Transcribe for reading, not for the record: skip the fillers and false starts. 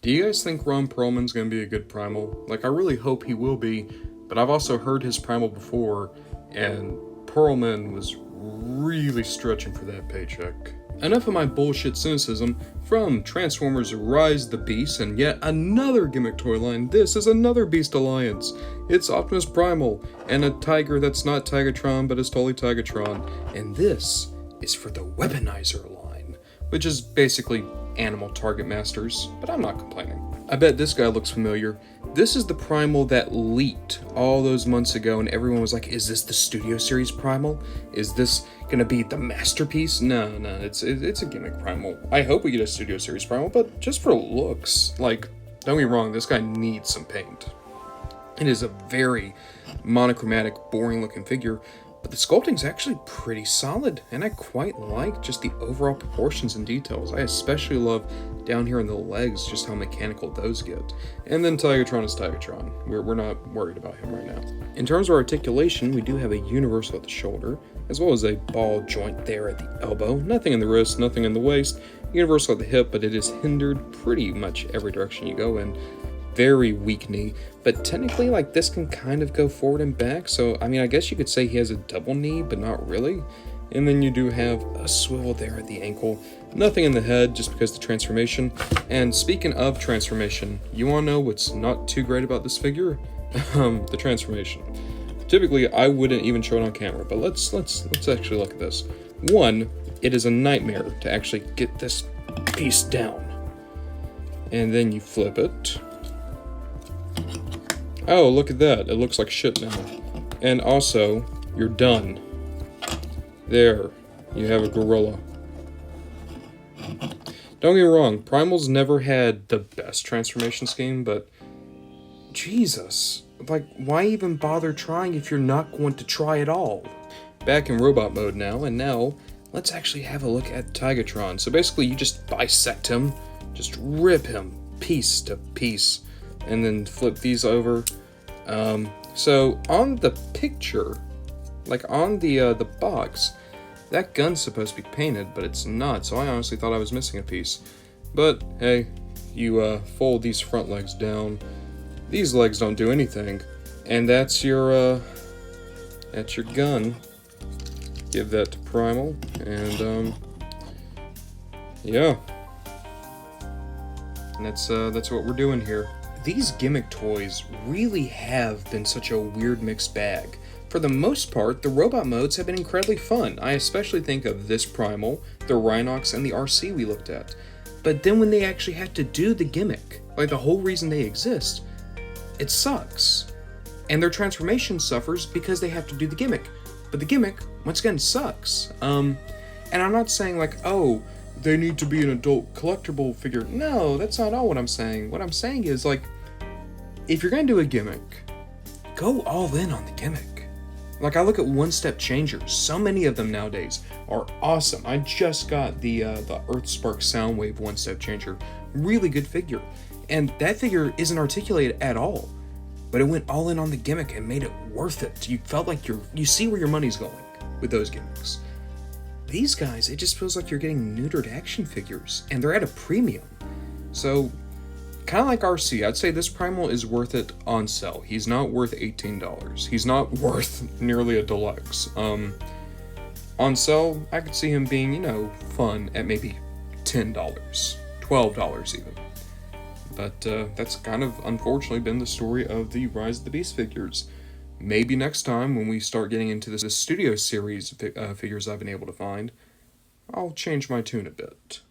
Do you guys think Ron Perlman's gonna be a good Primal? Like, I really hope he will be, but I've also heard his Primal before, and Perlman was really stretching for that paycheck. Enough of my bullshit cynicism. From Transformers Rise the Beast and yet another gimmick toy line, this is another Beast Alliance. It's Optimus Primal, and a tiger that's not Tigatron but is totally Tigatron, and this is for the Weaponizer line, which is basically animal target masters, but I'm not complaining. I bet this guy looks familiar. This is the Primal that leaked all those months ago, and everyone was like, is this the Studio Series Primal? Is this gonna be the masterpiece? No, it's a gimmick Primal. I hope we get a Studio Series Primal, but just for looks. Like, don't get me wrong, this guy needs some paint. It is a very monochromatic, boring looking figure, but the sculpting's actually pretty solid, and I quite like just the overall proportions and details. I especially love down here in the legs, just how mechanical those get. And then Tigatron is Tigatron. We're not worried about him right now. In terms of articulation, we do have a universal at the shoulder, as well as a ball joint there at the elbow. Nothing in the wrist, nothing in the waist. Universal at the hip, but it is hindered pretty much every direction you go in. Very weak knee, but technically, like, this can kind of go forward and back, so I mean, I guess you could say he has a double knee, but not really. And then you do have a swivel there at the ankle. Nothing in the head, just because the transformation. And speaking of transformation, you wanna know what's not too great about this figure? The transformation. Typically, I wouldn't even show it on camera, but let's actually look at this. One, it is a nightmare to actually get this piece down. And then you flip it. Oh, look at that. It looks like shit now. And also, you're done. There. You have a gorilla. Don't get me wrong, Primal's never had the best transformation scheme, but Jesus. Like, why even bother trying if you're not going to try at all? Back in robot mode now, and now, let's actually have a look at Tigatron. So basically, you just bisect him, just rip him piece to piece, and then flip these over. So on the picture, like on the box, that gun's supposed to be painted, but it's not, so I honestly thought I was missing a piece. But hey, you fold these front legs down, these legs don't do anything, and that's your gun. Give that to Primal, and yeah. And that's what we're doing here. These gimmick toys really have been such a weird mixed bag. For the most part, the robot modes have been incredibly fun. I especially think of this Primal, the Rhinox, and the RC we looked at. But then when they actually have to do the gimmick, like the whole reason they exist, it sucks. And their transformation suffers because they have to do the gimmick. But the gimmick, once again, sucks. And I'm not saying like, oh, they need to be an adult collectible figure. No, that's not all what I'm saying. What I'm saying is, like, if you're gonna do a gimmick, go all in on the gimmick. Like, I look at one-step changers. So many of them nowadays are awesome. I just got the Earthspark Soundwave one-step changer. Really good figure. And that figure isn't articulated at all. But it went all in on the gimmick and made it worth it. You felt like you see where your money's going with those gimmicks. These guys, it just feels like you're getting neutered action figures, and they're at a premium. So, kind of like RC, I'd say this Primal is worth it on sale. He's not worth $18. He's not worth nearly a deluxe. On sale, I could see him being, you know, fun at maybe $10, $12 even. But that's kind of unfortunately been the story of the Rise of the Beast figures. Maybe next time, when we start getting into the Studio Series figures I've been able to find, I'll change my tune a bit.